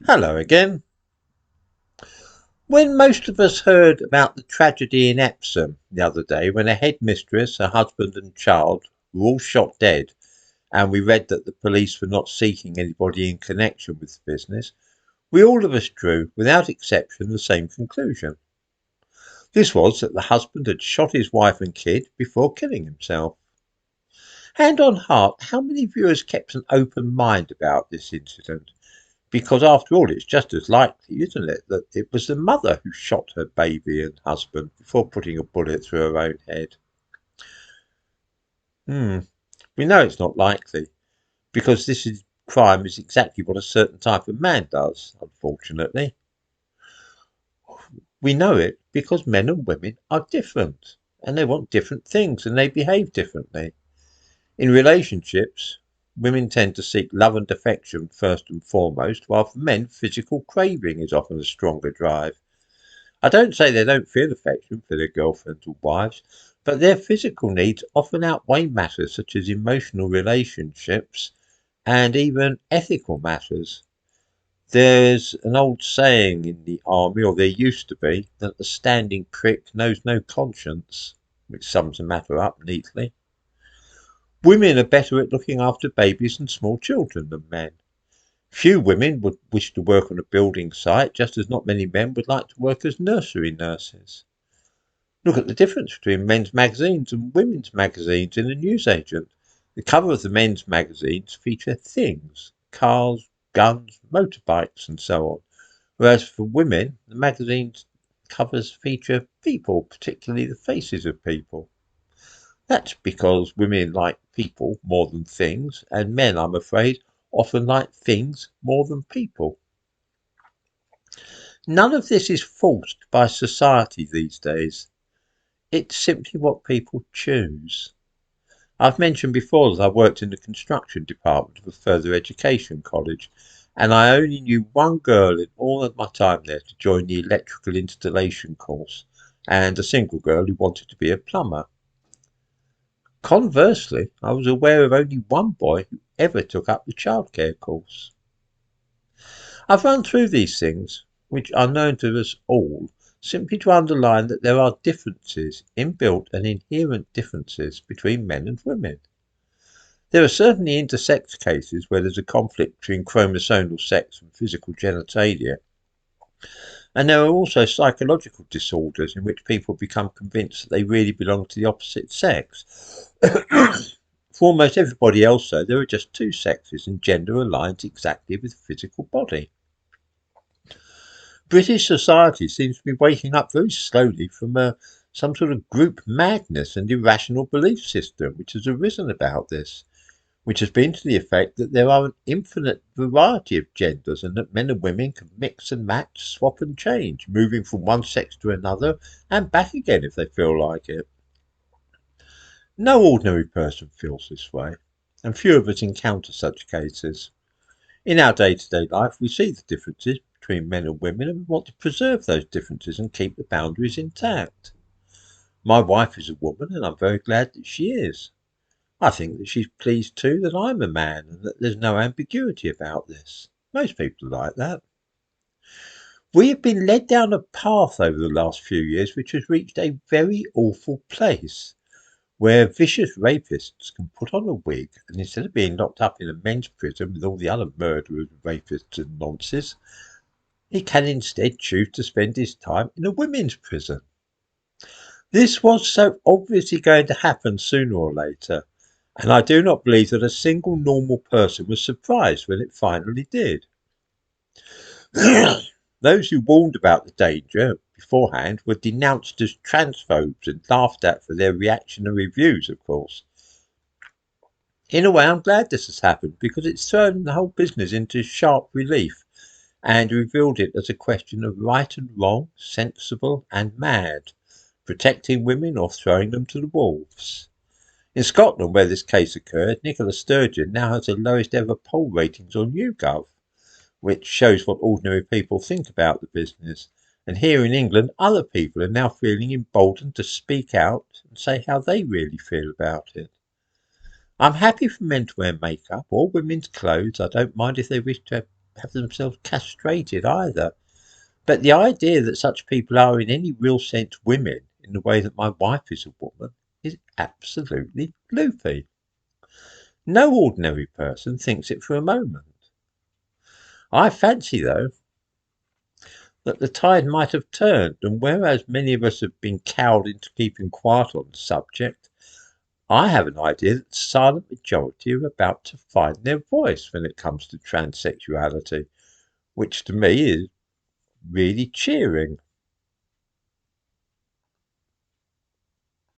Hello again. When most of us heard about the tragedy in Epsom the other day, when a headmistress, a husband and child were all shot dead, and we read that the police were not seeking anybody in connection with the business, we all of us drew, without exception, the same conclusion. This was that the husband had shot his wife and kid before killing himself. Hand on heart, how many viewers kept an open mind about this incident? Because after all, it's just as likely, isn't it, that it was the mother who shot her baby and husband before putting a bullet through her own head? Hmm. We know it's not likely, because crime is exactly what a certain type of man does, unfortunately. We know it because men and women are different, and they want different things, and they behave differently. In relationships, women tend to seek love and affection first and foremost, while for men, physical craving is often a stronger drive. I don't say they don't feel affection for their girlfriends or wives, but their physical needs often outweigh matters such as emotional relationships and even ethical matters. There's an old saying in the army, or there used to be, that the standing prick knows no conscience, which sums the matter up neatly. Women are better at looking after babies and small children than men. Few women would wish to work on a building site, just as not many men would like to work as nursery nurses. Look at the difference between men's magazines and women's magazines in a newsagent. The cover of the men's magazines feature things, cars, guns, motorbikes, and so on, whereas for women, the magazines covers feature people, particularly the faces of people. That's because women like people more than things, and men, I'm afraid, often like things more than people. None of this is forced by society these days. It's simply what people choose. I've mentioned before that I worked in the construction department of a further education college, and I only knew one girl in all of my time there to join the electrical installation course, and a single girl who wanted to be a plumber. Conversely, I was aware of only one boy who ever took up the childcare course. I've run through these things, which are known to us all, simply to underline that there are differences, inbuilt and inherent differences between men and women. There are certainly intersex cases where there's a conflict between chromosomal sex and physical genitalia, and there are also psychological disorders in which people become convinced that they really belong to the opposite sex. For almost everybody else, though, there are just two sexes, and gender aligns exactly with the physical body. British society seems to be waking up very slowly from some sort of group madness and irrational belief system which has arisen about this, which has been to the effect that there are an infinite variety of genders and that men and women can mix and match, swap and change, moving from one sex to another and back again if they feel like it. No ordinary person feels this way, and few of us encounter such cases. In our day-to-day life, we see the differences between men and women, and we want to preserve those differences and keep the boundaries intact. My wife is a woman, and I'm very glad that she is. I think that she's pleased too that I'm a man and that there's no ambiguity about this. Most people are like that. We have been led down a path over the last few years which has reached a very awful place, where vicious rapists can put on a wig and instead of being locked up in a men's prison with all the other murderers, rapists and nonces, he can instead choose to spend his time in a women's prison. This was so obviously going to happen sooner or later, and I do not believe that a single normal person was surprised when it finally did. Those who warned about the danger beforehand were denounced as transphobes and laughed at for their reactionary views, of course. In a way, I'm glad this has happened because it's thrown the whole business into sharp relief and revealed it as a question of right and wrong, sensible and mad, protecting women or throwing them to the wolves. In Scotland, where this case occurred, Nicola Sturgeon now has the lowest ever poll ratings on YouGov, which shows what ordinary people think about the business. And here in England, other people are now feeling emboldened to speak out and say how they really feel about it. I'm happy for men to wear makeup or women's clothes. I don't mind if they wish to have themselves castrated either. But the idea that such people are in any real sense women, in the way that my wife is a woman, is absolutely loopy. No ordinary person thinks it for a moment. I fancy, though, that the tide might have turned, and whereas many of us have been cowed into keeping quiet on the subject, I have an idea that the silent majority are about to find their voice when it comes to transsexuality, which to me is really cheering.